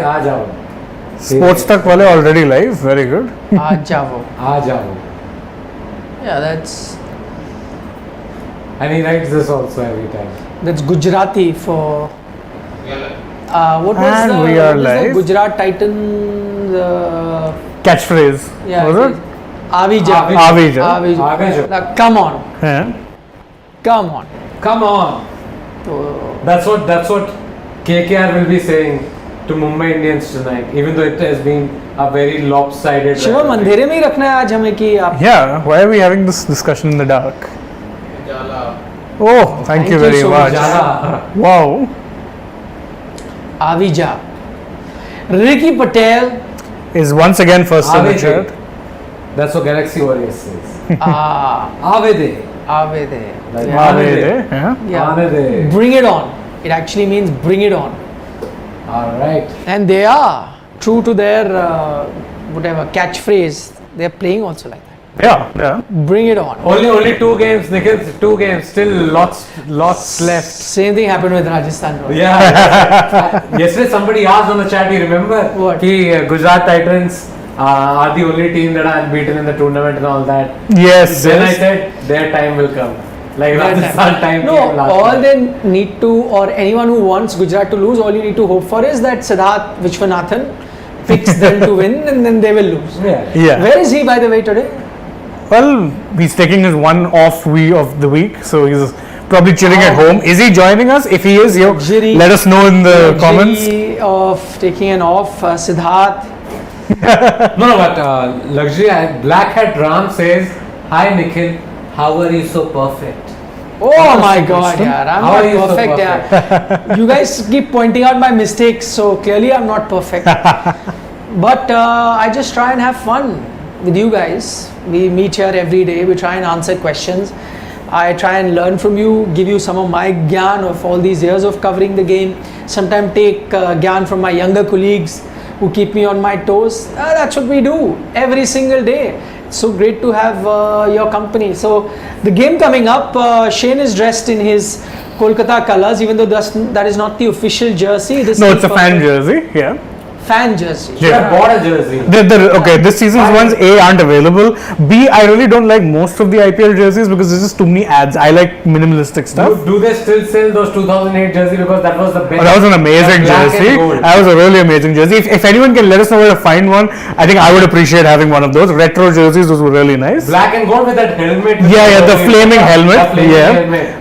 आ जाओ. Sports Tak wale already live. Very good. आ जाओ. Yeah, that's And he writes this also every time. Gujarati for. What was And we are live. the Gujarat Titans? Catchphrase. Yeah. Was it? Avija. Avija. Now, come on. Yeah. Come on. Come on. That's what KKR will be saying to Mumbai Indians tonight, even though it has been a very lopsided. Shivam अंधेरे में ही रखना है आज हमें कि आप. Yeah. Why are we having this discussion in the dark? Oh, thank you very so much. Wow. Avija. Ricky Patel. Is once again first in the chat. That's what Galaxy Warriors says. Avede. Like Avede. Yeah. Avede. Bring it on. It actually means bring it on. All right. And they are true to their whatever catchphrase. They are playing also like that. Yeah. Bring it on. Only 2 games, Nikhil. 2 games. Still lots left. Same thing happened with Rajasthan. Royals. Yeah. Yesterday somebody asked on the chat. You remember? What? Gujarat Titans are the only team that are unbeaten in the tournament and all that. Yes. Then I said their time will come. Like Rajasthan time. No, came last all time. they need to, or anyone who wants Gujarat to lose, all you need to hope for is that Siddharth Vishwanathan picks them to win, and then they will lose. Yeah. Where is he, by the way, today? Well, he's taking his one off of the week, so he's probably chilling at home. Is he joining us? If he is, let us know in the comments. Of taking an off, Siddharth. No, but luxury. Black Hat Ram says, "Hi Nikhil, how are you so perfect?" Oh my God, yeah, I'm How not are you so perfect. Yeah. You guys keep pointing out my mistakes, so clearly I'm not perfect. But I just try and have fun with you guys. We meet here every day. We try and answer questions. I try and learn from you, give you some of my gyan of all these years of covering the game. Sometimes take gyan from my younger colleagues who keep me on my toes. That's what we do every single day. It's so great to have your company. So the game coming up, Shane is dressed in his Kolkata colours, even though that is not the official jersey. No, it's a fan jersey. Yeah. Fan jersey. I bought a jersey. Okay, this season's ones A aren't available. B, I really don't like most of the IPL jerseys because there's just too many ads. I like minimalistic stuff. Do they still sell those 2008 jersey, because that was the best? That was an amazing jersey. That was a really amazing jersey. If anyone can let us know where to find one, I think I would appreciate having one of those. Retro jerseys, those were really nice. Black and gold with that helmet. Yeah, the flaming helmet.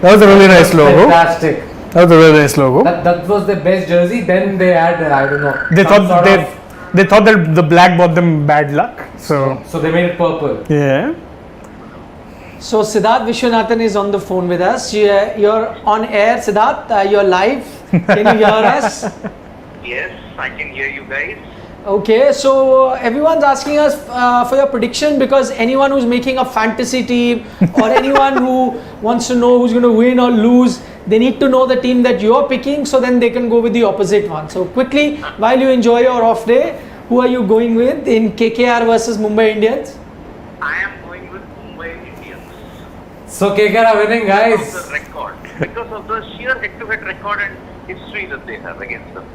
That was a really nice logo. Fantastic. That was a really nice logo. That was the best jersey. Then they had, I don't know. They thought that the black brought them bad luck. So they made it purple. Yeah. So Siddharth Vishwanathan is on the phone with us. You're on air, Siddharth. You're live. Can you hear us? Yes, I can hear you guys. Okay, so everyone's asking us for your prediction, because anyone who's making a fantasy team or anyone who wants to know who's going to win or lose, they need to know the team that you're picking, so then they can go with the opposite one. So quickly, while you enjoy your off day, who are you going with in KKR versus Mumbai Indians? I am going with Mumbai Indians. So KKR are winning, guys. Because of the sheer head-to-head record and history that they have against them.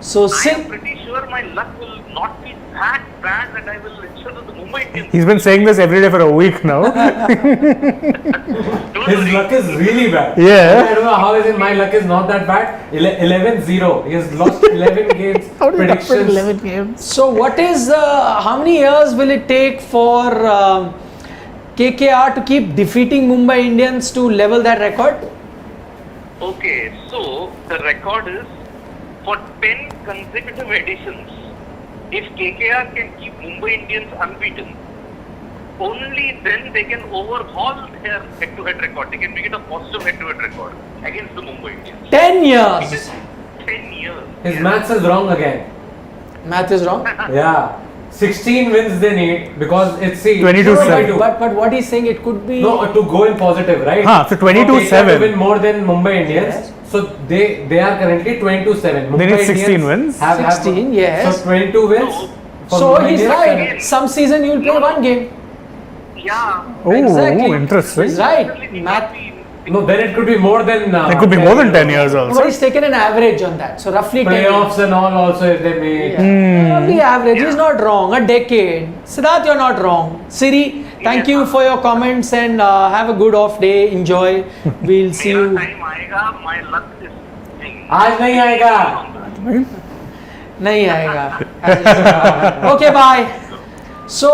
So I am pretty sure my luck will not be that bad, and I will ensure that the Mumbai Indians. He's been saying this every day for a week now. His luck is really bad. Yeah. I don't know how is it. My luck is not that bad. 11-0. He has lost 11 games. How did Predictions. 11 games? So what is how many years will it take for KKR to keep defeating Mumbai Indians to level that record? Okay, so the record is for 10 consecutive editions. If KKR can keep Mumbai Indians unbeaten, only then they can overhaul their head-to-head record. They can make it a positive head-to-head record against the Mumbai Indians. 10 years. 10 years. His maths is wrong again. Math is wrong. Yeah. 16 wins they need, because it's 22-7. But what he's saying, it could be. No, to go in positive, right? So 22-7. To win more than Mumbai Indians. Yes. So they are currently 22-7. They need 16 wins. 16, yes. So 22 wins. for So Mumbai he's Indians. right. Some season you'll play one game. Yeah. Oh, Exactly. interesting. He's right. Math. No, then it could be more than. It could be more than 10 years But also. he's taken an average on that. So roughly 10 years. Playoffs and all also if they made. Yeah. Roughly average. He's not wrong. A decade. Siddharth, you're not wrong. Siri, thank you for your comments and have a good off day. Enjoy. We'll see मेरा you. time आएगा, my luck is changing. आज नहीं आएगा. Nahi aayega. Okay, bye. So,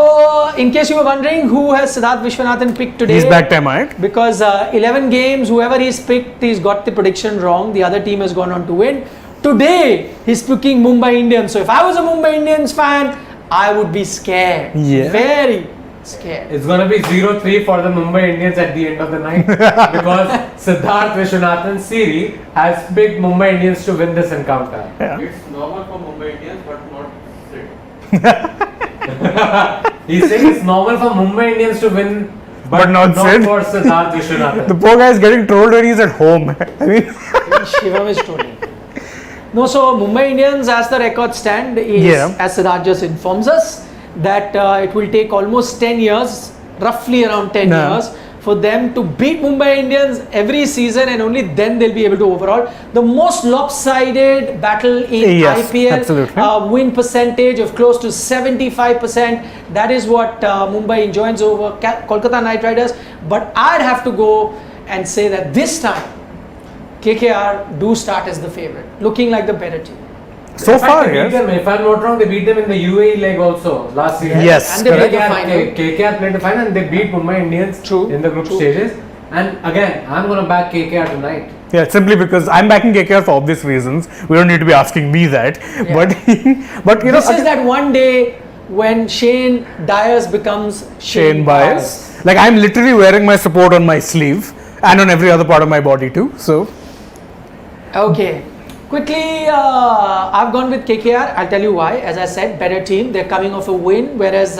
in case you were wondering, who has Siddharth Vishwanathan picked today? He's back time, right? Because 11 games, whoever he's picked, he's got the prediction wrong. The other team has gone on to win. Today, he's picking Mumbai Indians. So, if I was a Mumbai Indians fan, I would be scared. Yeah. Very scared. It's gonna be 0-3 for the Mumbai Indians at the end of the night because Siddharth Vishwanathan Siri has picked Mumbai Indians to win this encounter. Yeah. It's normal for Mumbai Indians, but not Sid. He's saying it's normal for Mumbai Indians to win, But not Sid. for Siddharth Vishwanathan. The poor guy is getting trolled when he's at home. I mean, Shivam is trolling. No, so Mumbai Indians, as the record stand, is, Yeah. as Siddharth just informs us, that it will take almost 10 years, roughly around 10 Yeah. years, for them to beat Mumbai Indians every season, and only then they'll be able to overall. The most lopsided battle in Yes, IPL, absolutely. win percentage of close to 75%. That is what Mumbai enjoys over Kolkata Knight Riders. But I'd have to go and say that this time, KKR do start as the favorite, looking like the better team. so In fact, far, they beat yes. them, if I'm not wrong, they beat them in the UAE leg also last season. Yes, And they played the KKR, final. KKR played the final and they beat Mumbai Indians True, in the group true. stages. And again, I'm gonna back KKR tonight. Yeah, simply because I'm backing KKR for obvious reasons. We don't need to be asking me that. Yeah. But but you know, This is that one day when Shane Dyers becomes Shane bias. Like I'm literally wearing my support on my sleeve and on every other part of my body too. So Okay. Quickly, I've gone with KKR. I'll tell you why. As I said, better team. They're coming off a win, whereas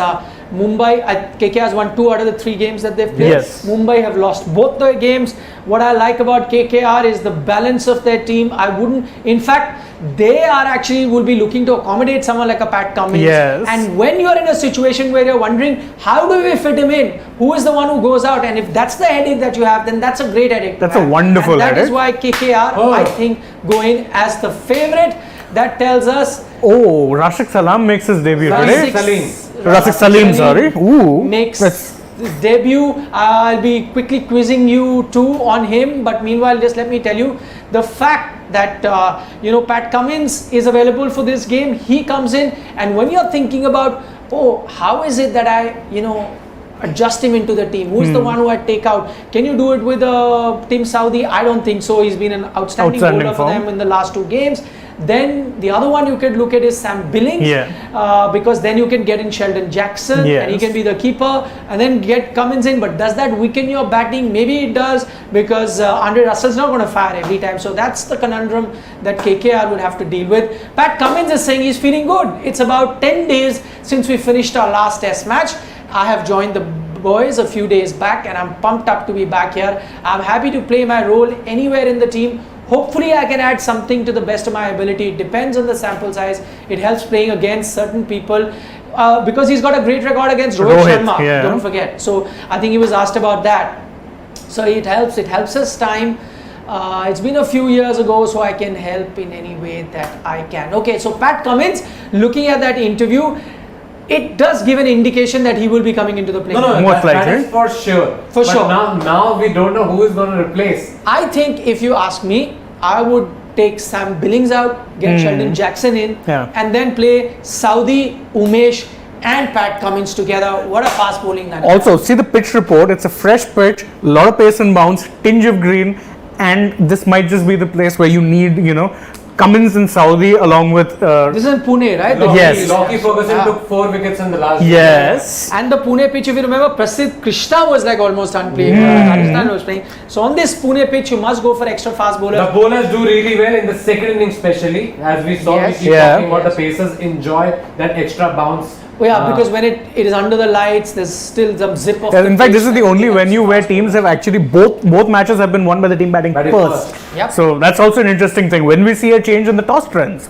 Mumbai, KKR has won 2 out of the 3 games that they've played. Yes. Mumbai have lost both their games. What I like about KKR is the balance of their team. I wouldn't, in fact, they are actually will be looking to accommodate someone like a Pat Cummins. Yes. And when you're in a situation where you're wondering, how do we fit him in? Who is the one who goes out? And if that's the headache that you have, then that's a great headache. to That's a have. wonderful And that is headache. why KKR, Oh. I think, go in as the favorite. That tells us oh, Rashid Salam makes his debut today. Rashid Salim, sorry. Ooh, makes that's- his debut. I'll be quickly quizzing you too on him, but meanwhile, just let me tell you the fact that Pat Cummins is available for this game. He comes in, and when you're thinking about, oh, how is it that I adjust him into the team? Who's the one who I take out? Can you do it with Tim Saudi? I don't think so. He's been an outstanding bowler for form. them in the last 2 games. Then the other one you could look at is Sam Billings, because then you can get in Sheldon Jackson and he Yes. can be the keeper, and then get Cummins in. But does that weaken your batting? Maybe it does, because Andre Russell's not going to fire every time. So that's the conundrum that KKR will have to deal with. Pat Cummins is saying he's feeling good. It's about 10 days since we finished our last test match. I have joined the boys a few days back and I'm pumped up to be back here. I'm happy to play my role anywhere in the team. Hopefully I can add something to the best of my ability. It depends on the sample size. It helps playing against certain people, because he's got a great record against Rohit Sharma. yeah. Don't forget. So I think he was asked about that. So it helps us time. It's been a few years ago, so I can help in any way that I can. Okay, so Pat Cummins, looking at that interview, it does give an indication that he will be coming into the play. No, Most that likely. is for sure. For But sure. Now we don't know who is going to replace. I think if you ask me, I would take Sam Billings out, get Sheldon Jackson in, Yeah. and then play Saudi, Umesh, and Pat Cummins together. What a fast bowling line. Also, see the pitch report. It's a fresh pitch, a lot of pace and bounce, tinge of green, and this might just be the place where you need, Cummins in Saudi along with. This is in Pune, right? The Yes. Pune. Lockie Ferguson Yeah. took 4 wickets in the last. Yes. And the Pune pitch, if you remember, Prasidh Krishna was like almost unplayable. Rajasthan was playing. So on this Pune pitch, you must go for extra fast bowlers. The bowlers do really well in the second innings, especially as we saw. Yes. We keep Yeah. talking about the pacers enjoy that extra bounce. Oh, yeah, because when it is under the lights, there's still some zip of. Yeah, the in fact, pitch this is the and only it venue where teams have actually both matches have been won by the team batting Batting first. first. Yep. So that's also an interesting thing. When we see a change in the toss trends,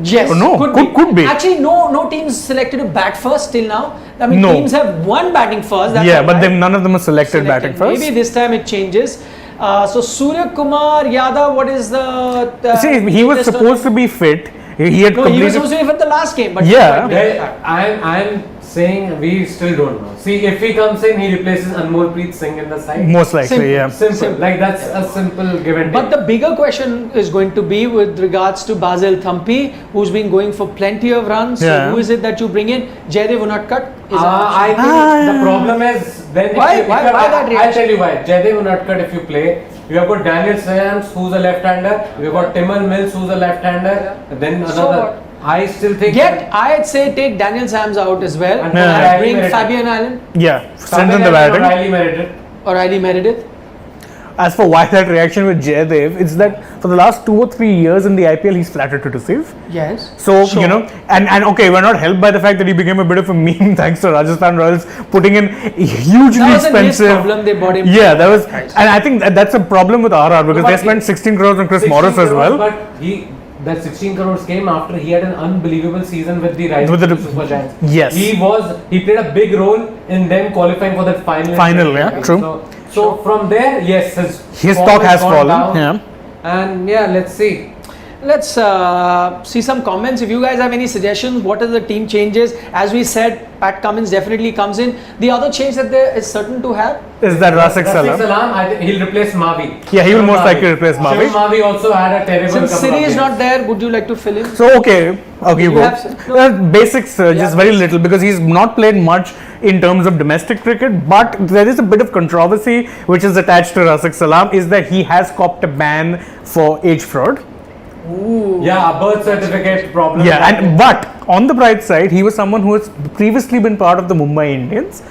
Yes, Oh, no, could be. Actually, no teams selected to bat first till now. I mean, No. teams have one batting first. That's yeah, all but right. then none of them are selected batting first. Maybe this time it changes. So Surya Kumar Yadav, what is the? See, he was latest on supposed to him? be fit. He had No, he was completed. supposed to be for the last game, but Yeah. I'm saying we still don't know. See, if he comes in, he replaces Anmolpreet Singh in the side. Most likely, Simple. yeah. Simple. Like that's a simple give and take. But the bigger question is going to be with regards to Basil Thampi, who's been going for plenty of runs. Yeah. So who is it that you bring in? Jaydev Unadkat is an option. I think the problem is then Why- if you, why- if why that I'll reaction? tell you why. Jaydev Unadkat, if you play, you have got Daniel Sayams, who's a left-hander. You've got Timon Mills, who's a left-hander. Then So another. what? I still think. I'd say take Daniel Sams out as well. And And Riley bring Meredith. Fabian Allen Yeah, strengthen the Riley batting. Meredith. or Riley Meredith. As for why that reaction with Jaydev, it's that for the last 2 or 3 years in the IPL, he's flattered to receive. Yes. So, Sure. you know, and okay, we're not helped by the fact that he became a bit of a meme thanks to Rajasthan Royals putting in hugely That wasn't his expensive. problem, they bought him. Yeah, that was, Price. and I think that's a problem with RR because but they spent 16 crores on Chris 16 Morris as crores, well. But that 16 crores came after he had an unbelievable season with the Rising With the- Super Giants. Yes. He played a big role in them qualifying for that final. in Final, 2020. yeah, true. So from there, yes, His form stock has gone fallen. down. Yeah. And yeah, let's see. Let's see some comments. If you guys have any suggestions, what are the team changes? As we said, Pat Cummins definitely comes in. The other change that there is certain to have. Is that Rasak Rafiq Salam? Salam, I think he'll replace Mavi. Yeah, he will Shivam most Mavi. likely replace Mavi. Shivam Mavi also had a terrible Since couple Siri of is games. not there, would you like to fill in? So okay, you go. have- no. Basics, Yeah, just very little because he's not played much in terms of domestic cricket. But there is a bit of controversy which is attached to Rasak Salam is that he has copped a ban for age fraud. Yeah, a birth certificate problem. Yeah, and but on the bright side, he was someone who has previously been part of the Mumbai Indians.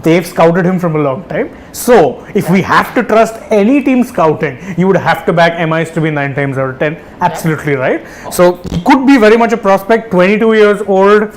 They've scouted him from a long time. So, if we have to trust any team scouting, you would have to back MIs to be 9 times out of 10. Absolutely right. So, he could be very much a prospect, 22 years old.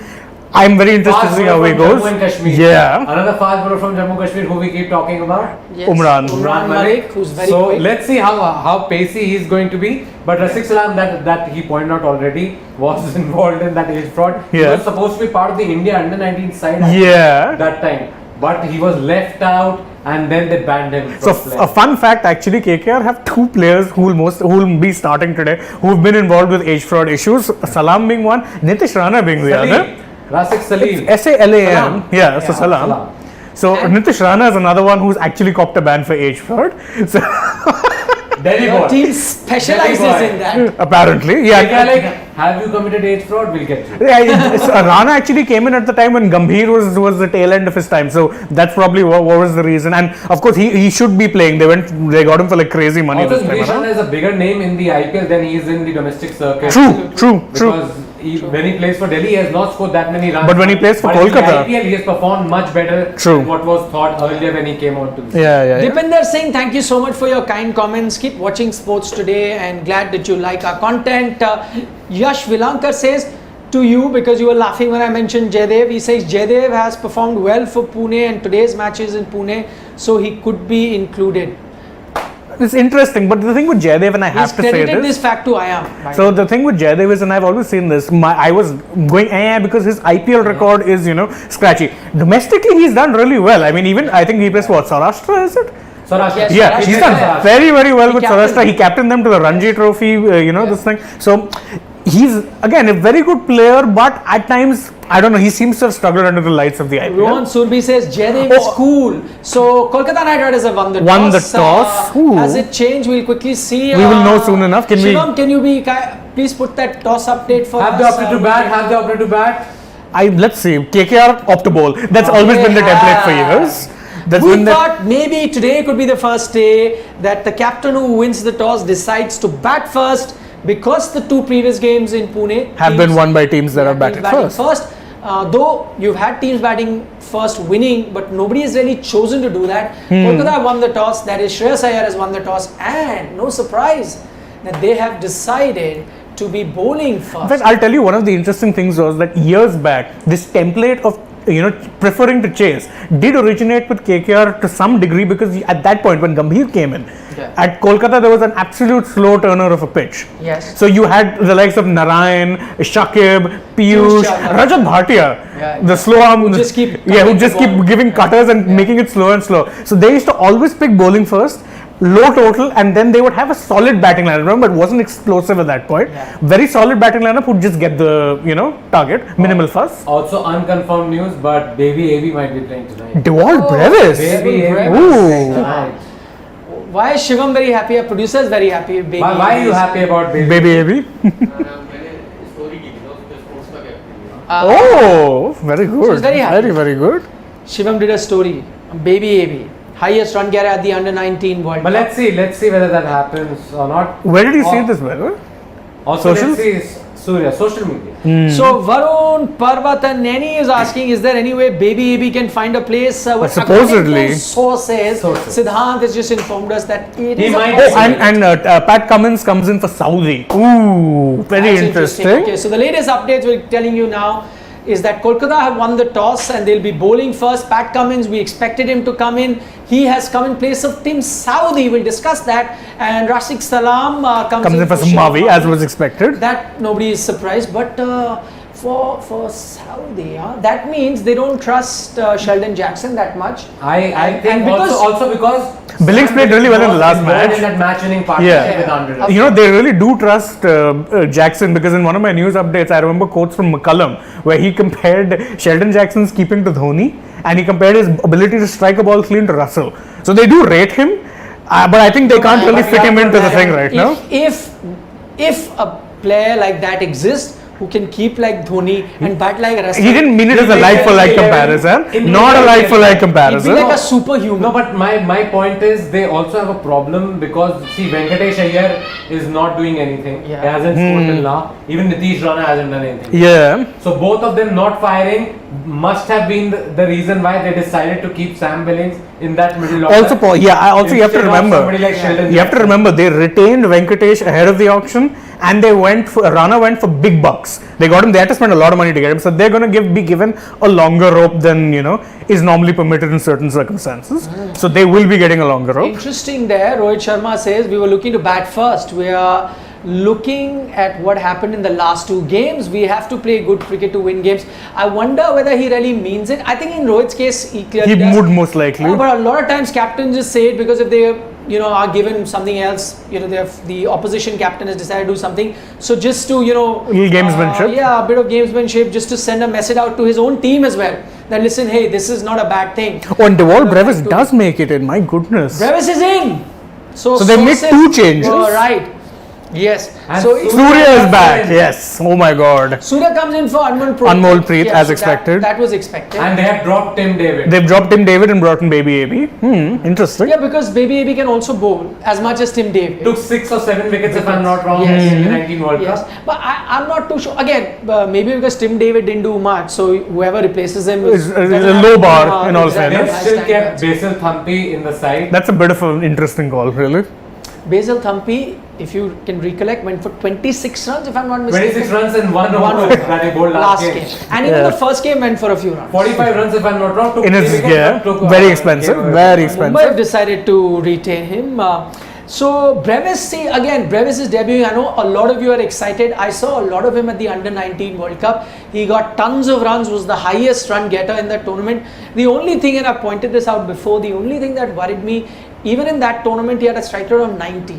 I'm very interested to Fast see bowler how he from goes. Jammu and Kashmir. Yeah, Another fast bowler from Jammu Kashmir who we keep talking about. Yes. Umran. Umran Malik, who's very so quick. let's see how pacey he's going to be. But Rafiq Salam, that he pointed out already, was involved in that age fraud. He Yeah. was supposed to be part of the India under-19 side at yeah. that time, but he was left out, and then they banned him. So from a playing. fun fact, actually, KKR have 2 players who will be starting today who have been involved with age fraud issues. Salam being one, Nitish Rana being the other. Salim, Rafiq Salim. SALAM. Salam. Yeah, so Yeah, Salam. Salam. So And- Nitish Rana is another one who's actually copped a ban for age fraud. So Delhi Your boy. team specializes Delhi boy. in that. apparently, They yeah. are like, have you committed age fraud? We'll get you. Rana actually came in at the time when Gambhir was the tail end of his time, so that's probably what was the reason. And of course, he should be playing. They got him for like crazy money Also, this time Nitish Rana around. is a bigger name in the IPL than he is in the domestic circuit. True. Because when he plays for Delhi, he has not scored that many runs. But when he plays for But in the Kolkata- IPL, he has performed much better True. than what was thought earlier when he came out to the Yeah. Dipinder Singh, thank you so much for your kind comments. Keep watching sports today and glad that you like our content. Yash Vilankar says to you, because you were laughing when I mentioned Jaydev, he says Jaydev has performed well for Pune and today's matches in Pune, so he could be included. It's interesting, but the thing with Jaydev, and I He's have to say credited this. this fact to Ayam. So the thing with Jaydev is, and I've always seen this, I was going because his IPL record is, scratchy. Domestically, he's done really well. I mean, even I think he plays for what, Saurashtra, is it? Saurashtra. Yes. Yeah, Saurashtra. he's done very, very well He with captained Saurashtra. He captained them to the Ranji Trophy, this thing. So he's again a very good player, but at times I don't know. He seems to have struggled under the lights of the IPL. Rohan Surbi says Jaydev is cool. So Kolkata Knight Riders have won the Won the toss. toss. Ooh. Has it changed? We'll quickly see. We will know soon enough. Can we- Shivam, can you please put that toss update for Have us? the opportunity to bat. Have the opportunity to bat. Let's see. KKR opt to bowl. That's always been the template for years. That's We been the thought maybe today could be the first day that the captain who wins the toss decides to bat first, because the 2 previous games in Pune have been won by teams that have teams batted batting first. Though you've had teams batting first winning, but nobody has really chosen to do that. Kolkata won the toss, that is Shreyas Iyer has won the toss, and no surprise that they have decided to be bowling In first. fact, I'll tell you one of the interesting things was that years back, this template of preferring to chase did originate with KKR to some degree, because at that point when Gambhir came in, at Kolkata there was an absolute slow turner of a pitch. Yes. So you had the likes of Narayan, Shakib, Piyush, Sharma. Rajat Bhatia, Yeah, the slow arm, Who just keep who cutting just the keep ball. giving cutters and making it slow and slow. So they used to always pick bowling first. low total, and then they would have a solid batting lineup. Remember, it wasn't explosive at that point. Yeah. Very solid batting lineup would just get the target, minimal fuss. Also unconfirmed news, but Baby AB might be playing tonight. Dewald Oh, Brevis. Baby AB Brevis. is Ooh. playing tonight. Why is Shivam very happy? Our producer is very happy. Baby Why are you happy about Baby? Baby AB. story की थी उसके sports का captain Oh, very good. he's very happy. Very good. Shivam did a story. Baby AB, highest run getter at the under 19 World But Cup. let's see whether that happens or not. Where did you see Oh. this, by the way? Also, Socials? let's see Surya, social media. So Varun, Parvat and Neni is asking, is there any way Baby AB can find a place? Well, Supposedly. according to sources, Sources. Siddhant has just informed us that it He is a might- Oh, possibility. and Pat Cummins comes in for Saudi. Ooh, very That's interesting. Okay, so the latest updates we're telling you now is that Kolkata have won the toss and they'll be bowling first. Pat Cummins, we expected him to come in. He has come in place of Tim Saudi. We'll discuss that. And Rashid Salam Comes in for Mavi, as was expected. That nobody is surprised, but for Saudi, that means they don't trust Sheldon Jackson that much. I And think because- also because Billings played really well in the last involved match. in that match-winning partnership Yeah. with Andre. They really do trust Jackson, because in one of my news updates, I remember quotes from McCullum where he compared Sheldon Jackson's keeping to Dhoni and he compared his ability to strike a ball clean to Russell. So they do rate him, but I think they can't really but fit you him have into to the thing let right him- now. If a player like that exists who can keep like Dhoni and bat like Russell, He didn't mean it as a like-for-like comparison, In not a the like-for-like he'd be comparison. like a superhuman. No, but my point is they also have a problem because see Venkatesh Iyer is not doing anything. Yeah. He hasn't scored till now. Even Nitish Rana hasn't done anything. Yeah. So both of them not firing must have been the reason why they decided to keep Sam Billings in that middle order. Also, Paul, yeah, you have to Instead of remember. somebody like Sheldon You have to Jackson. remember they retained Venkatesh ahead of the auction, and Rana went for big bucks. They got him. They had to spend a lot of money to get him, so they're going to be given a longer rope than is normally permitted in certain circumstances. So they will be getting a longer rope. Interesting there. Rohit Sharma says we were looking to bat first. We are looking at what happened in the last two games. We have to play good cricket to win games. I wonder whether he really means it. I think in Rohit's case, he clearly He does. would most likely. But a lot of times captains just say it because if they are given something else, the opposition captain has decided to do something. So just to Little gamesmanship. a bit of gamesmanship, just to send a message out to his own team as well. That listen, hey, this is not a bad thing. Oh, and Dewald Go Brevis back to- does make it in. My goodness. Brevis is in. So they made sources two changes. were right. Yes. And So Surya is back. Yes. Oh my God. Surya comes in for Anmol Preet, as so expected. That was expected. And they have dropped Tim David. They've dropped Tim David and brought in Baby AB. Interesting. yeah, because Baby AB can also bowl as much as Tim David. Took 6 or 7 wickets if I'm not wrong Yes. in the 19 World Yes, Cup. but I'm not too sure. Again, maybe because Tim David didn't do much, so whoever replaces him Is a doesn't have low to do, bar, in all exactly, They've fairness. high still kept standards. Basil Thumpy in the side. That's a bit of an interesting call, really. Basil Thampi, if you can recollect, went for 26 runs, if I'm not mistaken. 26 runs in one One over over. that he bowled last game. And even Yeah. the first game went for a few runs. 45 runs if I'm not wrong. Took In his 3 wickets, gear, but took, very game expensive, away. very Mumbai expensive. decided to retain him. So Brevis, see again, Brevis is debuting. I know a lot of you are excited. I saw a lot of him at the Under 19 World Cup. He got tons of runs, was the highest run getter in that tournament. The only thing, and I pointed this out before, the only thing that worried me, even in that tournament, he had a strike rate of 90.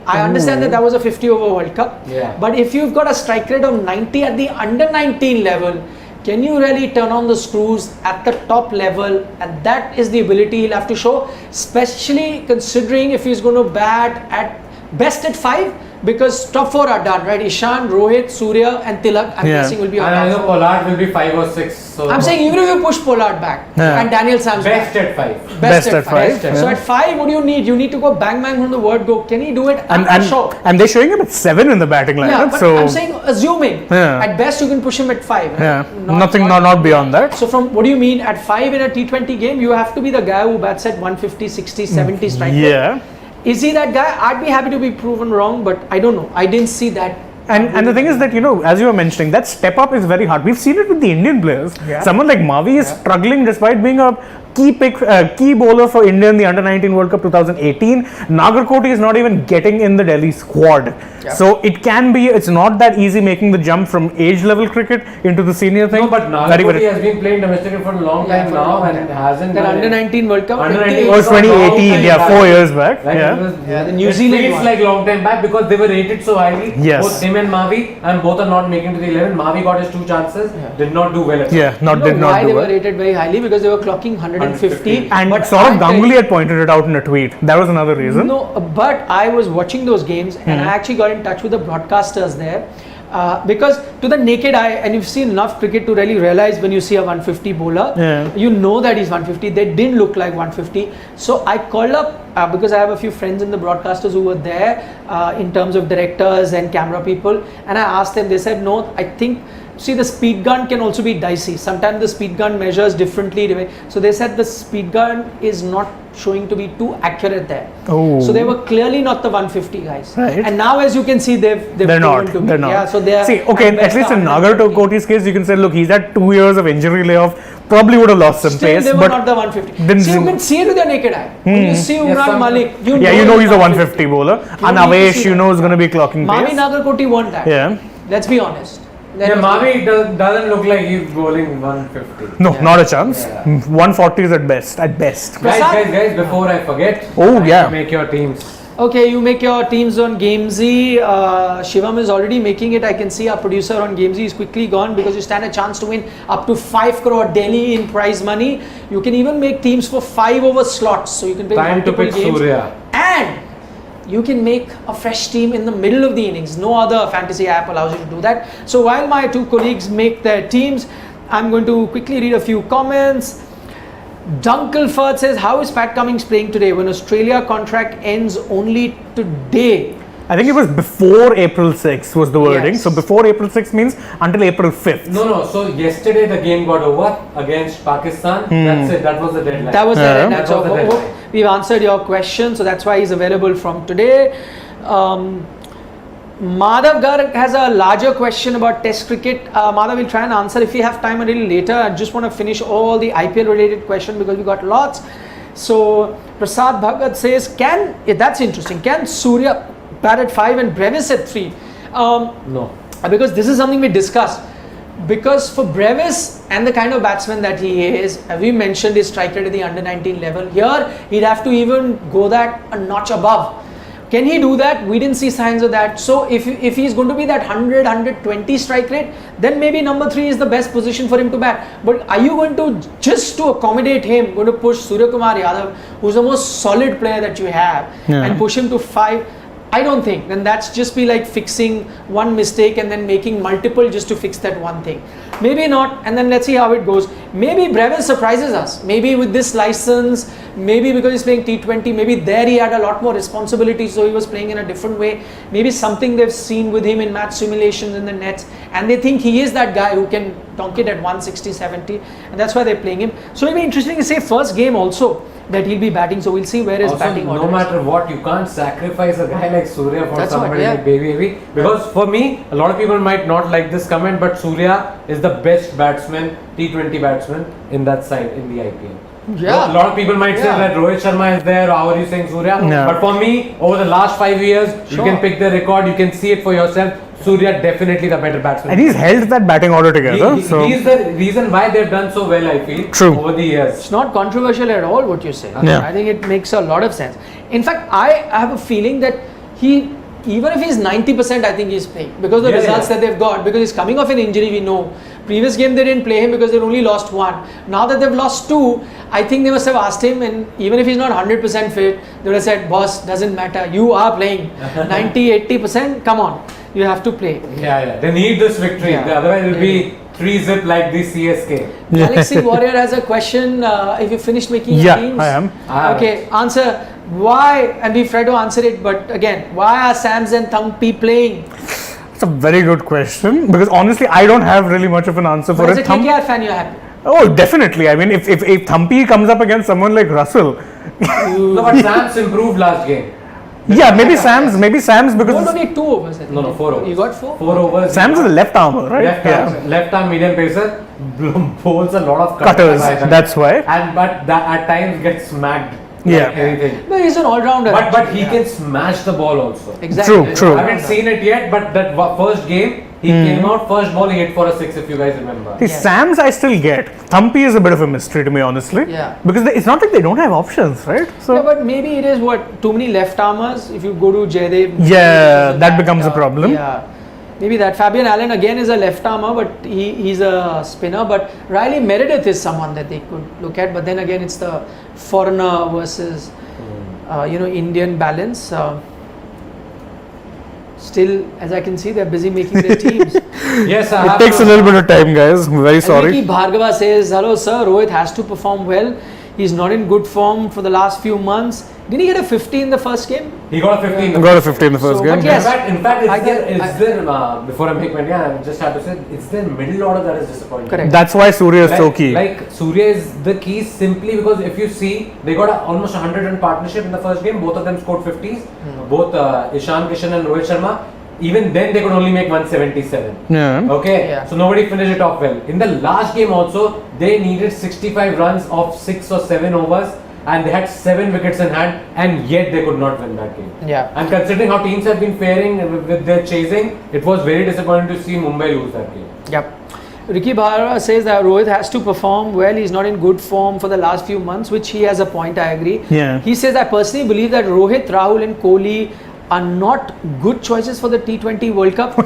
I understand that was a 50 over World Cup. Yeah. But if you've got a strike rate of 90 at the Under 19 level, can you really turn on the screws at the top level? And that is the ability he'll have to show, especially considering if he's going to bat at best at 5, because top 4 are done, right? Ishan, Rohit, Surya and Tilak, I'm Yeah. guessing will be on And I know top 4. Pollard will be 5 or 6. So I'm saying even if you push Pollard back Yeah. and Daniel Sam's best back, at 5. Best at five, So yeah. at 5, what do you need? You need to go bang bang from the word go. Can he do it? I'm not sure. And they're showing him at 7 in the batting Yeah, lineup. but So I'm saying assuming Yeah. at best you can push him at 5. yeah, Right? nothing, not beyond that. So from what do you mean at 5 in a T20 game? You have to be the guy who bats at 150, 60, 70 strike rate. Yeah. Is he that guy? I'd be happy to be proven wrong, but I don't know. I didn't see that. And the thing is that, as you were mentioning, that step up is very hard. We've seen it with the Indian players. Yeah. Someone like Mavi is struggling despite being a key bowler for India in the Under-19 World Cup 2018. Nagarkoti is not even getting in the Delhi squad. Yeah. So it's not that easy making the jump from age level cricket into the senior thing. No, but Nagarkoti has been playing domestic cricket for a long time for a now long and time. hasn't That done under it. 19 World Cup. Under 19 It was 2018, yeah, 4 years back. Like Yeah. it was, the New it Zealand feels one. like long time back because they were rated so highly. Yes. Both him and Mavi, and both are not making to the 11. Mavi got his 2 chances, did not do well at all. Yeah, You know did not why do they well. were rated very highly? Because they were clocking 150. And but Saurav I tell Ganguly you- had pointed it out in a tweet. That was another reason. No, but I was watching those games and I actually got in touch with the broadcasters there. Because to the naked eye, and you've seen enough cricket to really realize when you see a 150 bowler, you know that he's 150. They didn't look like 150. So I called up because I have a few friends in the broadcasters who were there in terms of directors and camera people, and I asked them. They said no. I think. See, the speed gun can also be dicey. Sometimes the speed gun measures differently. So they said the speed gun is not showing to be too accurate there. Oh. So they were clearly not the 150 guys. Right. And now, as you can see, they're They're not. proven to be. They're not. Yeah, so they are. See, okay, at least in 150. Nagarkoti's case, you can say, look, he's had 2 years of injury layoff. Probably would have lost some Still, pace, they were but not the 150. didn't See, you seem- can see it with your naked eye. When you see Umran some- Malik, you know he's a 150 bowler. You And need to Avesh, see you that. know, is going to be clocking Mavi pace. Nagarkoti won that. Yeah. Let's be honest. Let Yeah, us be Mavi doesn't look like he's bowling 150. No, Yeah. not a chance. Yeah. 140 is at best. At best. Guys, before I forget, Oh, I have yeah. to make your teams. Okay, you make your teams on Gamezy. Shivam is already making it. I can see our producer on Gamezy is quickly gone because you stand a chance to win up to 5 crore Delhi in prize money. You can even make teams for 5 over slots. So you can play Time to multiple pick games. Surya. And you can make a fresh team in the middle of the innings. No other fantasy app allows you to do that. So while my 2 colleagues make their teams, I'm going to quickly read a few comments. Dunkelford says, how is Pat Cummins playing today when Australia contract ends only today? I think it was before April 6th was the wording. Yes. So before April 6th means until April 5th. No. So yesterday the game got over against Pakistan. That's it. That was the deadline. That was the Yeah. deadline. That So was the hope deadline. we've answered your question. So that's why he's available from today. Madhav Garg has a larger question about Test cricket. Madhav will try and answer if we have time a little later. I just want to finish all the IPL related questions because we got lots. So Prasad Bhagat says, that's interesting. Can Surya bat at 5 and Brevis at 3? No. Because this is something we discussed. Because for Brevis and the kind of batsman that he is, we mentioned his strike rate at the under 19 level. Here, he'd have to even go that a notch above. Can he do that? We didn't see signs of that. So if he's going to be that 100, 120 strike rate, then maybe number 3 is the best position for him to bat. But are you going to, just to accommodate him, going to push Surya Kumar Yadav, who's the most solid player that you have, and push him to 5? I don't think. Then that's just be like fixing one mistake and then making multiple just to fix that one thing. Maybe not, and then let's see how it goes. Maybe Brevis surprises us. Maybe with this license, maybe because he's playing T20, maybe there he had a lot more responsibility, so he was playing in a different way. Maybe something they've seen with him in match simulations in the nets, and they think he is that guy who can donk it at 160, 70, and that's why they're playing him. So it'll be interesting to say first game also that he'll be batting, so we'll see where his Also, batting order no is. matter what, you can't sacrifice a guy like Surya for That's what, somebody yeah. like Baby. Because for me, a lot of people might not like this comment, but Surya is the best batsman, T20 batsman in that side in the IPL. Yeah. A lot of people might say Yeah. that Rohit Sharma is there, or how are you saying Surya? No. But for me, over the last 5 years, you Sure. can pick the record, you can see it for yourself. Surya definitely the better batsman. And he's held that batting order together. so He's the reason why they've done so well, I feel, True. over the years. It's not controversial at all what you say. Yeah. I think it makes a lot of sense. In fact, I have a feeling that he, even if he's 90%, I think he's playing because the Yeah, results yeah. that they've got, because he's coming off an injury, we know. Previous game they didn't play him because they only lost 1. Now that they've lost 2, I think they must have asked him, and even if he's not 100% fit, they would have said, boss, doesn't matter, you are playing 90, 80%, come on, you have to play. Yeah. They need this victory. Yeah. Otherwise, it'll be 3-zip like the CSK. Galaxy Warrior has a question. If you finished making your yeah, teams. I am. Okay, answer. Why, and we've tried to answer it, but again, why are Sams and Thampi playing? It's a very good question because honestly, I don't have really much of an answer for As a it. Thump- KKR fan, you're happy. Oh, definitely. I mean, if Thampi comes up against someone like Russell, No, but Sam's improved last game. yeah, maybe Sam's because Bowled only 2 overs. I think. No, 4 overs. You got 4? 4 overs. Sam's is a left armer, right? Left arm medium pacer. bowls a lot of Cutters, that's why. And but that at times gets smacked. Yeah. Like anything. No, he's an all-rounder. But he can smash the ball also. Exactly. True. I haven't seen it yet, but that first game, he came out, first ball he hit for a 6, if you guys remember. See, Sam's I still get. Thumpy is a bit of a mystery to me, honestly. Yeah. Because it's not like they don't have options, right? So Yeah, but maybe it is too many left armers. If you go to Jaydev, Yeah, that becomes a problem. Yeah, maybe that. Fabian Allen again is a left armer, but he's a spinner. But Riley Meredith is someone that they could look at. But then again, it's the foreigner versus Indian balance. Still, as I can see, they're busy making their teams. Yes, I it have takes to, a little bit of time, guys. I'm very sorry. Ricky Bhargava says, "Hello, sir. Rohit has to perform well. He's not in good form for the last few months. Didn't he get a 50 in the first game? He got a 15. Got a 50 in the first So, game. but yes, In fact, I is there before I make my I just have to say, it's their middle order that is disappointing. Correct. That's why Surya is so key. Like Surya is the key simply because if you see, they got almost 100 run partnership in the first game. Both of them scored 50s. Both Ishan Kishan and Rohit Sharma. Even then, they could only make 177. Yeah. Okay, Yeah. so nobody finished it off well. In the last game also, they needed 65 runs of 6 or 7 overs, and they had 7 wickets in hand, and yet they could not win that game. Yeah. And considering how teams have been faring with their chasing, it was very disappointing to see Mumbai lose that game. Yep. Ricky Bhargava says that Rohit has to perform well. He's not in good form for the last few months, which he has a point. I agree. Yeah. He says, I personally believe that Rohit, Rahul, and Kohli are not good choices for the T20 World Cup.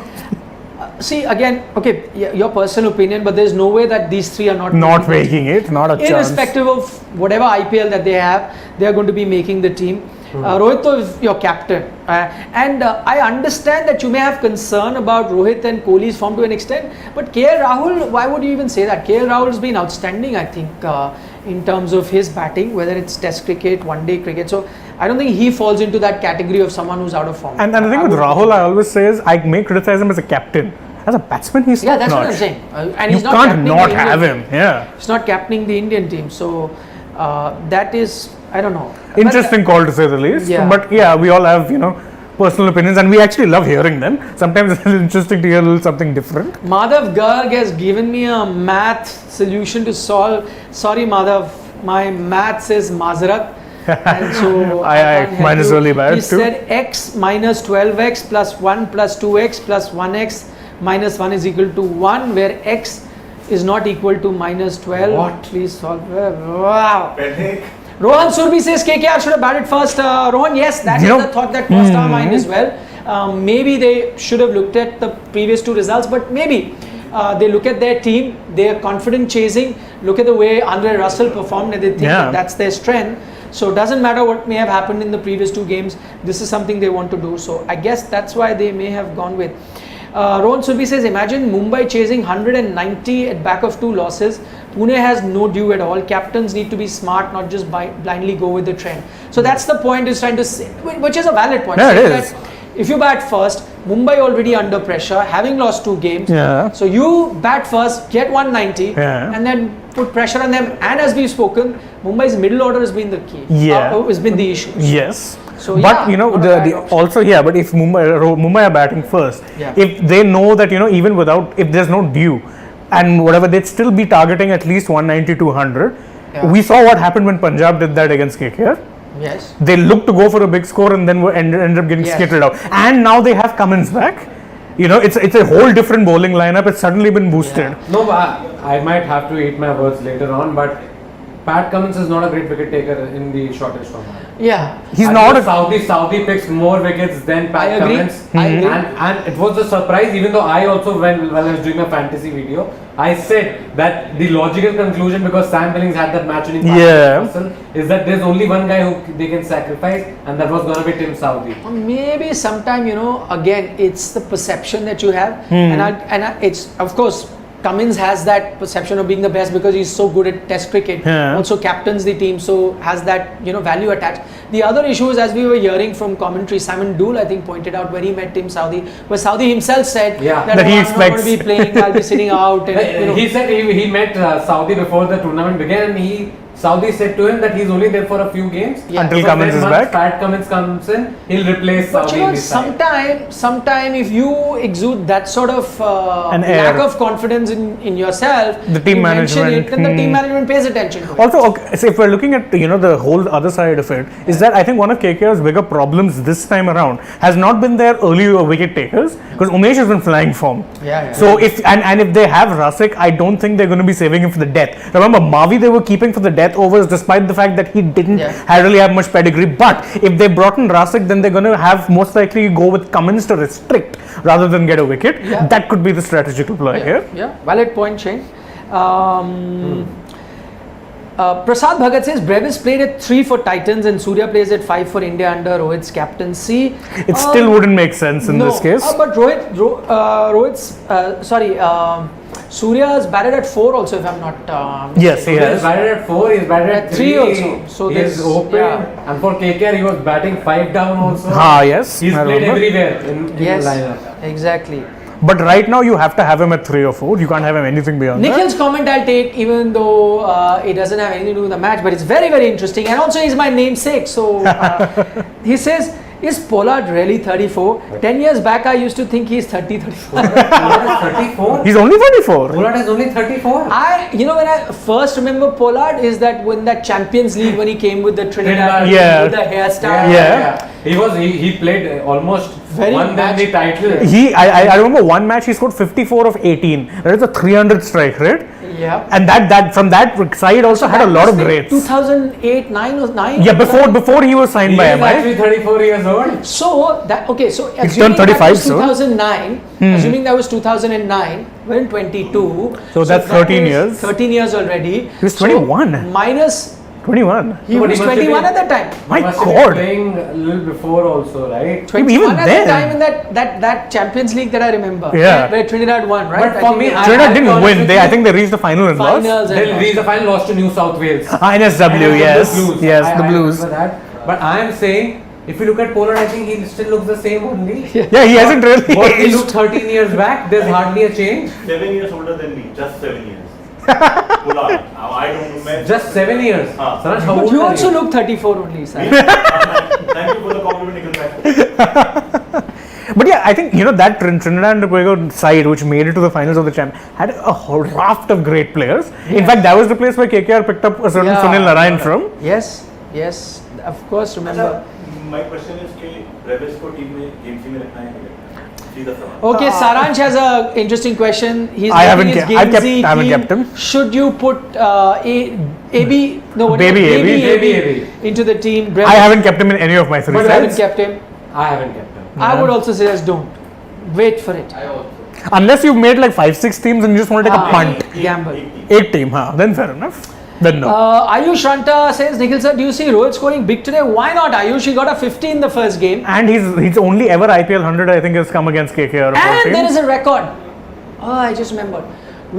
See, again, okay, your personal opinion, but there's no way that these three are not making it, not a chance. irrespective of whatever IPL that they have, they are going to be making the team. Rohit though is your captain, and I understand that you may have concern about Rohit and Kohli's form to an extent, but KL Rahul, why would you even say that? KL Rahul has been outstanding, I think, in terms of his batting, whether it's Test cricket, one-day cricket. So I don't think he falls into that category of someone who's out of form. And the thing with Rahul, I always say is I may criticize him as a captain. As a batsman, he's yeah, that's top-notch. what I'm saying. And You he's not can't captaining not the Indian have team. him. Yeah. He's not captaining the Indian team, so that is, I don't know. Interesting call to say the least. Yeah. But yeah, we all have, personal opinions and we actually love hearing them. Sometimes it's interesting to hear a little something different. Madhav Garg has given me a math solution to solve. Sorry, Madhav, my maths is Mazarat. And so can't help mine is you. really bad He too. said x minus 12x plus 1 plus 2x plus 1x minus 1 is equal to 1, where x is not equal to minus 12. What? Please solve. Wow. Rohan Surbi says KKR should have batted first. Rohan, yes, that is the thought that crossed our mind as well. Maybe they should have looked at the previous two results, but maybe they look at their team, they are confident chasing, look at the way Andre Russell performed, and they think that that's their strength. So it doesn't matter what may have happened in the previous two games, this is something they want to do. So I guess that's why they may have gone with. Rohan Surbi says, imagine Mumbai chasing 190 at back of 2 losses. Pune has no due at all. Captains need to be smart, not just blindly go with the trend. So that's the point he's trying to say, which is a valid point. Yeah, it Saying is. that if you bat first, Mumbai already under pressure, having lost 2 games. Yeah. So you bat first, get 190, Yeah. and then put pressure on them. And as we've spoken, Mumbai's middle order has been the key. Yeah. Has been the issue. Yes. So, but yeah, not a bad option. also but if Mumbai are batting first, Yeah. if they know that even without, if there's no due and whatever, they'd still be targeting at least 190 to 100. Yeah. We saw what happened when Punjab did that against KKR. Yes. They looked to go for a big score and then ended up getting Yes. skittled out. And now they have Cummins back. It's a whole different bowling lineup. It's suddenly been boosted. Yeah. No, but I might have to eat my words later on, but Pat Cummins is not a great wicket taker in the shortest format. Yeah. He's I not think Saudi picks more wickets than Pat I agree. Cummins. I agree. And it was a surprise, even though I also, when I was doing my fantasy video, I said that the logical conclusion, because Sam Billings had that match winning Yeah. is that there's only one guy who they can sacrifice, and that was going to be Tim Saudi. Maybe sometime, again, it's the perception that you have, and it's, of course, Cummins has that perception of being the best because he's so good at Test cricket. Yeah. Also captains the team, so has that value attached. The other issue is, as we were hearing from commentary, Simon Dool I think pointed out when he met Tim Saudi, where Saudi himself said that he I'm expects not going to be playing, I'll be sitting out. And, He said he met Saudi before the tournament began, and he Saudi said to him that he's only there for a few games. Yeah. Until So Cummins then is once back. Pat Cummins comes in, he'll replace But Saudi you know, in his side. sometime if you exude that sort of An lack air. of confidence in yourself, The team you mention management, it, then the team management pays attention to it. Also, okay, so if we're looking at the whole other side of it, is that I think one of KKR's bigger problems this time around has not been their early wicket takers, because Umesh has been flying form. Yeah. So if if they have Rasik, I don't think they're going to be saving him for the death. Remember, Mavi they were keeping for the death overs, despite the fact that he didn't really have much pedigree. But if they brought in Rasik, then they're going to have most likely go with Cummins to restrict rather than get a wicket. Yeah. That could be the strategical play here. Yeah, valid point, Shane. Prasad Bhagat says Brevis played at 3 for Titans and Surya plays at 5 for India under Rohit's captaincy. It still wouldn't make sense in this case. But Surya has batted at 4 also, if I'm not. Yes, he He's has. batted at 4, he's batted at 3 also. So he is there's- open. yeah. And for KKR, he was batting 5 down also. Yes. He's I played remember. everywhere in Yes, the lineup. exactly. But right now you have to have him at 3 or 4. You can't have him anything beyond Nikhil's comment I'll take, even though it doesn't have anything to do with the match, but it's very, very interesting. And also, he's my namesake. So he says, is Pollard really 34? 10 years back, I used to think he's 30, 34. Pollard is 34. that. He's only 34. Pollard is only 34. When I first remember Pollard is that when that Champions League, when he came with the Trinidad, Yeah. with the hairstyle. Yeah. He played almost Very won them match- the title. I remember one match he scored 54 of 18. That is a 300 strike rate. Yeah. And that from that side also had a lot of greats. 2008, 9 or 9? Yeah, before he was signed He by is MI. actually 34 years old. So assuming turned 35 that was soon. 2009, assuming that was 2009, we're in 22. So that's that 13 is years. 13 years already. He was So 21. minus, 21. he No, but was he must have 21 been- at that time. My He must have God. been playing a little before also, right? 21 even at then. that time in that Champions League that I remember. Yeah. Where Trinidad won, right? But for me, think Trinidad I'll be didn't honest win. with I you. think they reached the final and lost. finals and They'll reach the final, lost to New South Wales. NSW, And yes. the Blues. Yes, I the Blues. remember that. But I am saying, if you look at Pollard, I think he still looks the same only. Yeah, he hasn't really What he aged. looked 13 years back, there's hardly a change. 7 years older than me, just 7 years. Pollard. I don't know. Just 7 years. Ah. Saraj, how But old you are also look 34 only, sir. Thank you for the compliment, Nikhil. But yeah, I think that Trinidad and Tobago side, which made it to the finals of the champ, had a whole raft of great players. In fact, that was the place where KKR picked up a certain Yeah. Sunil Narayan from. Yes, of course, remember. अच्छा, my question is कि Brevis को team में Gamezy में रखना है क्या? सीधा सवाल. Okay, Saransh has a interesting question. He's I haven't making his I've kept- Gamezy I haven't team. kept him. Should you put AB? No, what Baby is it? AB. Baby AB. into the team? I haven't kept him in any of my three But you haven't sides. kept him. I haven't kept him. I would also suggest don't. Wait for it. Unless you've made like 5-6 teams and you just want to take a punt. Gamble. 8 team, then fair enough. Then no. Ayush Ranta says, Nikhil sir, do you see Rohit scoring big today? Why not? Ayush, he got a 50 in the first game. And he's only ever IPL 100 I think has come against KKR. of all And there teams. is a record. Oh, I just remembered.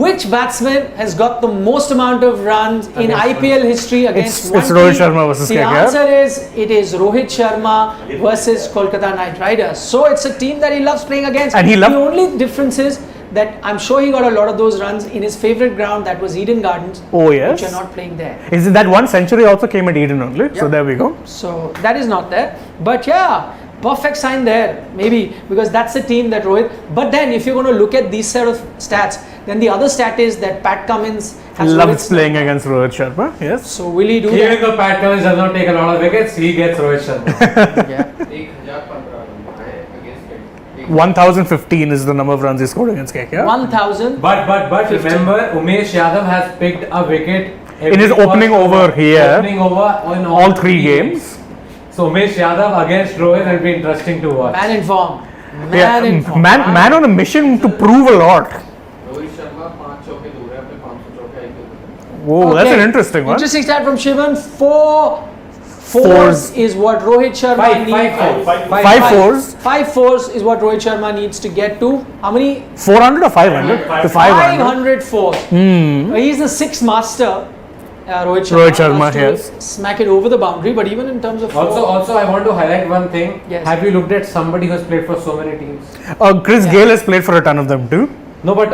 Which batsman has got the most amount of runs in IPL history against It's- one it's Rohit team? Sharma versus The KKR. answer is it is Rohit Sharma versus Kolkata Knight Riders. So it's a team that he loves playing against. And he the loved- only difference is that I'm sure he got a lot of those runs in his favorite ground, that was Eden Gardens. Oh, yes. Which are not playing there. Is it that one century also came at Eden only? So Yeah. there we go. So that is not there. But yeah, perfect sign there. Maybe because that's the team that Rohit. But then if you're going to look at these set of stats, then the other stat is that Pat Cummins has Loves Rohit's playing number. against Rohit Sharma. Yes. So will he do Even that? though Pat Cummins does not take a lot of wickets, he gets Rohit Sharma. Yeah. 1015 is the number of runs he scored against KKR. 1000. But remember, Umesh Yadav has picked a wicket In his opening over here. Opening over in All 3 games. So Umesh Yadav against Rohit will be interesting to watch. Man in form. Man Yeah, in form. man on a mission to prove a lot. Rohit Sharma 5 चौके दूर है अपने 500 चौके IPL. Whoa, that's Okay. an interesting one. Interesting stat from Shivan. 4 fours Fours. is what Rohit Sharma Five, needs. Five fours. 5 fours is what Rohit Sharma needs to get to. How many? 400 or 500? To 500. 500 fours. He's the sixth master. Rohit Sharma, Rohit Sharma, has to yes. smack it over the boundary, but even in terms of Also, I want to highlight one thing. Yes. Have you looked at somebody who has played for so many teams? Chris Gayle has played for a ton of them too. No, but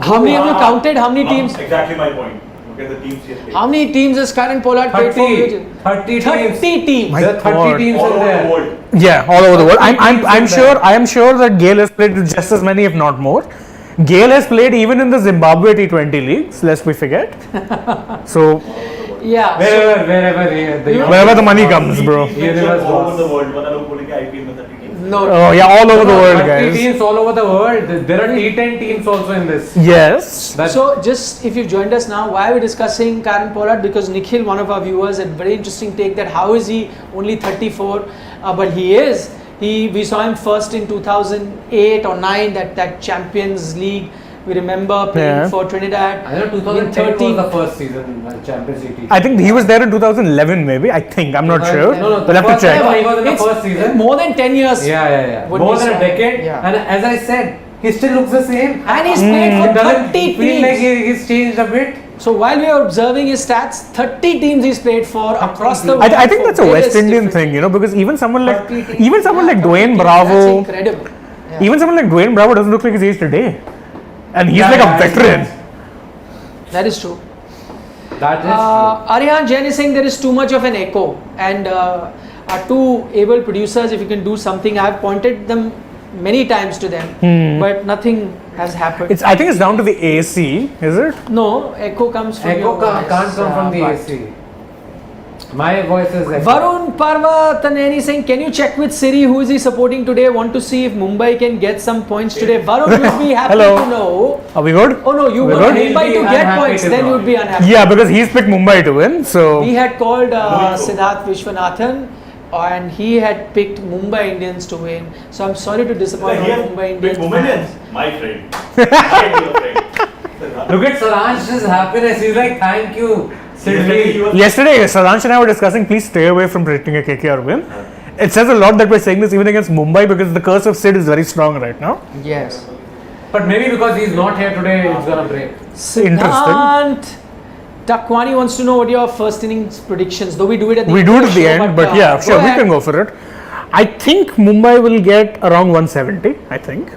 how many have you counted? How many teams? Exactly my point. at the teams he has played. How many teams has Karen Pollard played for? 30 teams. 30 teams. My There are 30 God. teams All in over the there. world. Yeah, all over the world. Teams in there. I am sure that Gale has played with just as many, if not more. Gale has played even in the Zimbabwe T20 leagues, lest we forget. So Yeah. wherever the money comes, bro. Teams mentioned Universe all over boss. the world. वरना लोग बोलेंगे IPL में 30 teams. No. Oh yeah, all over the world, 30 guys. teams all over the world. There are T10 teams also in this. Yes. So, just if you've joined us now, why are we discussing Karen Pollard? Because Nikhil, one of our viewers, had very interesting take that how is he only 34, but he is. We saw him first in 2008 or 9 that Champions League. We remember playing for Trinidad. I know 2010 was the first season Champions League. I think he was there in 2011, maybe. I think. I'm not sure. No, We'll have to first check. ever he was in the It's first season. more than 10 years. Yeah. What More we than a saw. decade. Yeah. And as I said, he still looks the same. And he's played It for doesn't 30 feel like teams. he's changed a bit. So while we are observing his stats, 30 teams he's played for across the world. I think for that's a various West Indian different thing, you know, because even someone like 30 teams. Dwayne 30 teams, Bravo, That's incredible. Yeah. even someone like Dwayne Bravo doesn't look like his age today, and he's Yeah, like yeah, a veteran. That is true. That is true. Aryan Jain is saying there is too much of an echo, and our two able producers, if you can do something, I have pointed them many times to them, but nothing has happened. I think it's down to the AC, is it? No, echo comes from Echo your voice, can't come from the but- AC. My voice is echo. Varun Parvataneni saying, can you check with Siri who is he supporting today? Want to see if Mumbai can get some points today. Varun, you'd be happy Hello. to know. Are we good? Oh no, you We're want good? Mumbai He'll to be get unhappy points, to then know. you'd be unhappy. Yeah, because he's picked Mumbai to win. So We had called Siddharth Vishwanathan and he had picked Mumbai Indians to win. So I'm sorry to disappoint Like, he all has Mumbai picked Indians. Mumbai fans. Indians. My friend. My dear friend. Look at Saransh's happiness. He's like, thank you, Yesterday he Sidney. was- yesterday, Saransh and I were discussing. Please stay away from predicting a KKR win. It says a lot that we're saying this even against Mumbai because the curse of Sid is very strong right now. Yes. But maybe because he's not here today, it's gonna break. Siddhant Takwani wants to know what your first innings predictions. Though we do it at the We end do of it the at the show, end, but yeah, go sure, we ahead. can go for it. I think Mumbai will get around 170. I think.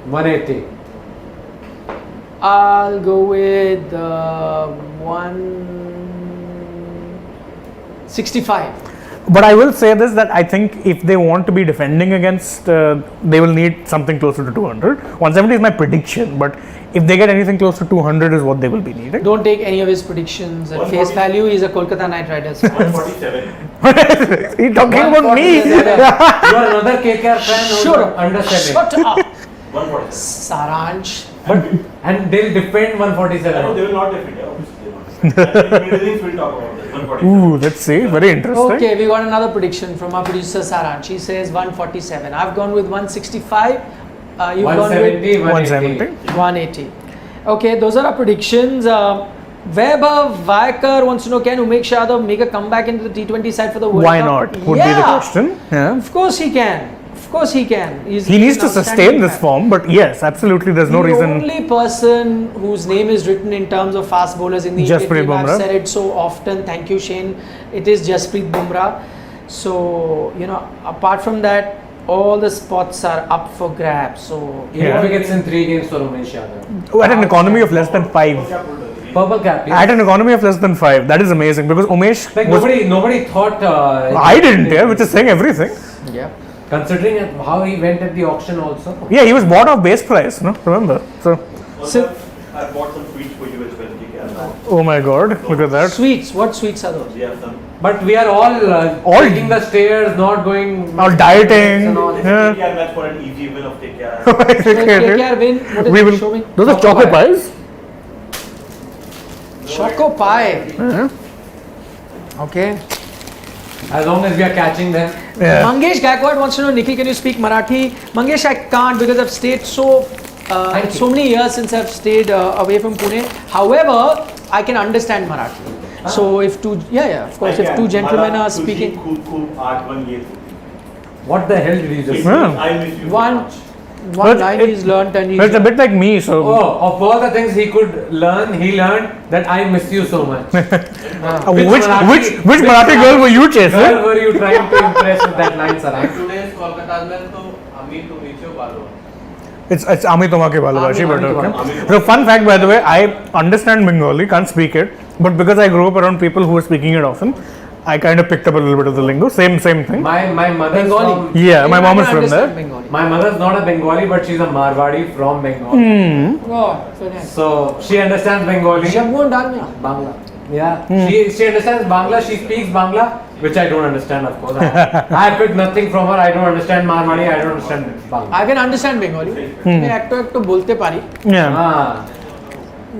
180. I'll go with 165. But I will say this that I think if they want to be defending against, they will need something closer to 200. 170 is my prediction, but if they get anything close to 200 is what they will be needing. Don't take any of his predictions at face 140. value. He's a Kolkata Knight Riders fan. 147. He's talking about me. You are another KKR fan who's Shut up. underselling. Shut up. 147. Saransh. But and they'll defend I know 147. they will not defend. Yeah, obviously they will not. Middle innings we'll talk about this. 147. Ooh, let's see. Very interesting. Okay, we got another prediction from our producer Saransh. He says 147. I've gone with 165. You've gone with 170, 170. 180. Okay, those are our predictions. Vaibhav Vaikar wants to know, can Umesh Yadav make a comeback into the T20 side for the World Why Cup? not? Would be the question. Yeah. Of course he can. Of course he can. He needs to sustain this form, but yes, absolutely, there's no the reason. only person whose name is written in terms of fast bowlers in the Indian Jasprit team, I've Bumrah. said it so often. Thank you, Shane. It is Jasprit Bumrah. So, apart from that, all the spots are up for grabs. So, Eight Yeah. wickets in 3 games for Umesh Yadav. At an economy of less than 5. Purple cap. Yes. At an economy of less than 5. That is amazing because Umesh. Like was- nobody thought. I didn't, yeah, which is saying everything. yeah. Considering how he went at the auction also. Yeah, he was bought off base price, no? Remember? So, Also, I bought some sweets for you as well. KKR. oh my god, look at that. Sweets. What sweets are those? We have some. But we are all taking the stairs, not going. All dieting. and all. This Yeah. is KKR match for an easy win of KKR. So KKR win. What is We it will. showing? Those are choco pies. Choco pie. Yeah. Okay. As long as we are catching them. Yeah. Mangesh Gaikwad wants to know, Nikhil, can you speak Marathi? Mangesh, I can't because I've stayed so Thank so you. many years since I've stayed away from Pune. However, I can understand Marathi. So if two, of course, if two gentlemen are speaking, What the hell did you just say? Yeah. I miss you. one But line it- he's learnt and he's It's a bit like me, so. Oh, of all the things he could learn, he learned that I miss you so much. Which Marathi girl were you Girl, chasing? were you trying to impress with that line, Sarang? Today's Kolkata में तो अमी तुम नीचे बालो It's Ami Tomake Balabashi, but Ami okay. Tomake. So fun fact, by the way, I understand Bengali, can't speak it, but because I grew up around people who were speaking it often, I kind of picked up a little bit of the lingo. Same thing. My mother's Bengali. from... Yeah, my You mom might is not from understand there. Bengali. My mother's not a Bengali, but she's a Marwadi from Bengal. Oh, so nice. So she understands Bengali. Shabwon Danya. Bangla. Yeah. She understands Bangla. She speaks Bangla, which I don't understand, of course. I picked nothing from her. I don't understand Marwadi. I don't understand Bangla. I can understand Bengali. मैं একটু বলতে পারি। Yeah.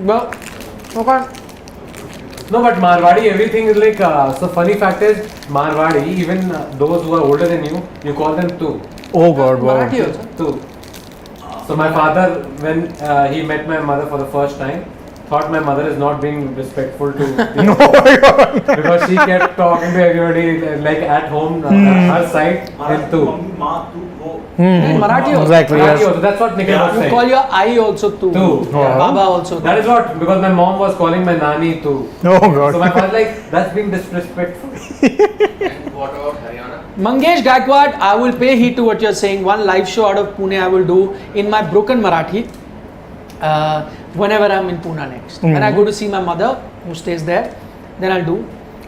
But okay. No, but Marwadi, everything is like. So funny fact is, Marwadi, even those who are older than you call them tu. Oh God, wow. Marathi also. Tu. So my father, when he met my mother for the first time, thought my mother is not being respectful to No, my God. because she kept talking to everybody like at home, her side in tu. Mummy माँ तू हो In Marathi also. Exactly. Marathi Yes. also, that's what Nikhil was You saying. call your I also tu. Tu. Baba also. That is what, because my mom was calling my nani tu. Oh God. So my father like, that's being disrespectful. What about Haryana? Mangesh Gaikwad, I will pay heed to what you're saying. One live show out of Pune I will do in my broken Marathi whenever I'm in Pune next. When I go to see my mother who stays there, then I'll do.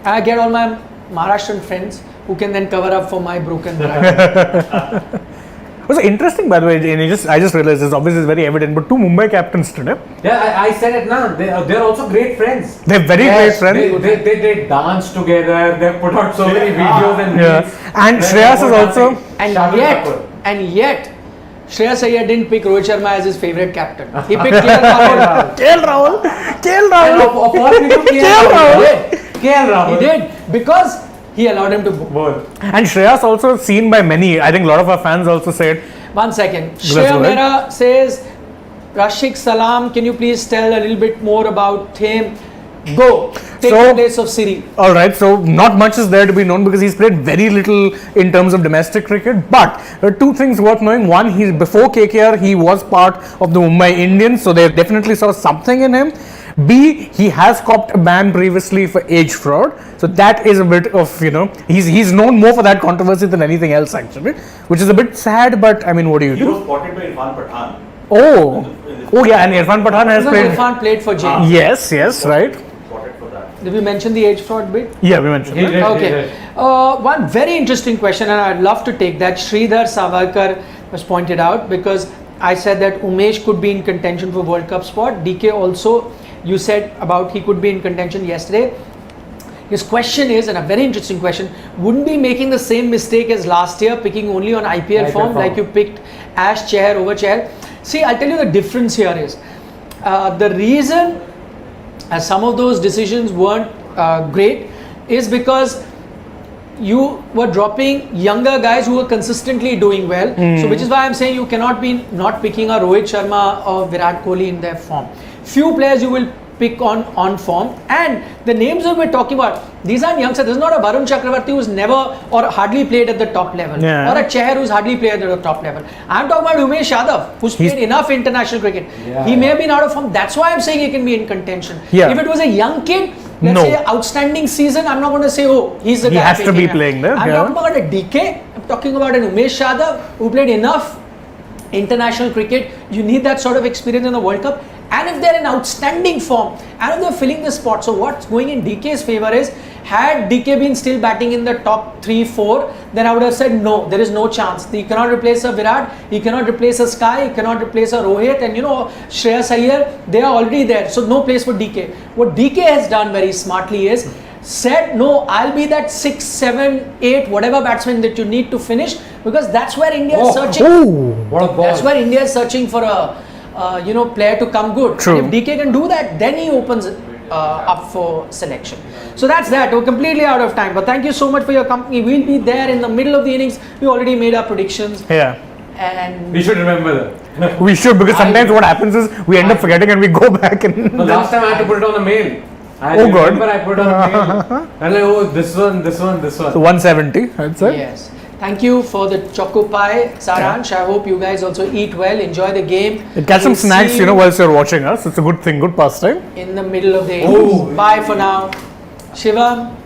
I get all my Maharashtrian friends who can then cover up for my broken Marathi. It was interesting, by the way, and I just realized this. Obviously, it's very evident. But two Mumbai captains today, Yeah, I said it now. They're also great friends. they're very great friends. They dance together. They put out so many videos and Yeah. reels. And They're Shreyas is about also- dancing. Shardul Thakur. yet, Shreyas Iyer didn't pick Rohit Sharma as his favorite captain. He picked KL Rahul. KL Rahul. KL And Rahul. of all people, KL Rahul. KL Rahul. He did because he allowed him to bowl. Bowl. And Shreyas also seen by many. I think a lot of our fans also said, 1 second. Let's Shreya go ahead. Mehra says, Rashik Salam, can you please tell a little bit more about him? Go. Take So- the place of Siri. all right, so not much is there to be known because he's played very little in terms of domestic cricket. But there are two things worth knowing. One, he's before KKR, he was part of the Mumbai Indians, so they definitely saw something in him. B, he has copped a ban previously for age fraud, so that is a bit of, he's known more for that controversy than anything else actually, which is a bit sad. But I mean, what do you he do? was spotted by Irfan Pathan. Oh yeah, and Irfan Pathan has Because played. Irfan played for James. Yes, right. Spotted for that. Did we mention the age fraud bit? Yeah, we mentioned He that. did, he Okay. did. One very interesting question, and I'd love to take that. Sridhar Savarkar was pointed out because I said that Umesh could be in contention for World Cup spot. DK also, you said about he could be in contention yesterday. His question is, and a very interesting question, wouldn't be making the same mistake as last year, picking only on IPL form, like you picked Ash Chair over Chair. See, I'll tell you the difference here is, the reason some of those decisions weren't great is because you were dropping younger guys who were consistently doing well. So which is why I'm saying you cannot be not picking a Rohit Sharma or Virat Kohli in their form. Few players you will pick on form, and the names that we're talking about, these aren't youngsters. This is not a Varun Chakravarti who's never or hardly played at the top level, Yeah. or a Chahar who's hardly played at the top level. I'm talking about Umesh Yadav, who's He's- played enough international cricket. Yeah, He may yeah. have been out of form. That's why I'm saying he can be in contention. Yeah. If it was a young kid, let's No. say outstanding season, I'm not going to say, oh, he's the He guy has to be picking up. playing there, I'm yeah. talking about a DK. I'm talking about an Umesh Yadav who played enough international cricket. You need that sort of experience in the World Cup. And if they're in outstanding form, and if they're filling the spot, so what's going in DK's favor is, had DK been still batting in the top 3-4, then I would have said no, there is no chance. He cannot replace a Virat, he cannot replace a Sky, he cannot replace a Rohit, and Shreyas Iyer, they are already there, so no place for DK. What DK has done very smartly is, said no, I'll be that 6, 7, 8, whatever batsman that you need to finish, because that's where India is searching. Oh, What a ball. That's where India is searching for a player to come good. True. If DK can do that, then he opens up for selection. So that's that. We're completely out of time. But thank you so much for your company. We'll be there in the middle of the innings. We already made our predictions, yeah. and We should remember that. We should, because sometimes what happens is we end up forgetting and we go back and. The last time I had to put it on a mail. I Oh, God. remember I put it on a mail. And like, oh, this one, this one, this one. So 170, I'd say. yes. Thank you for the choco pie, Saransh. I hope you guys also eat well, enjoy the game. Catch some We'll snacks, see whilst you're watching us. It's a good thing, good pastime. in the middle of the Oh. innings. Bye for now. Shivam.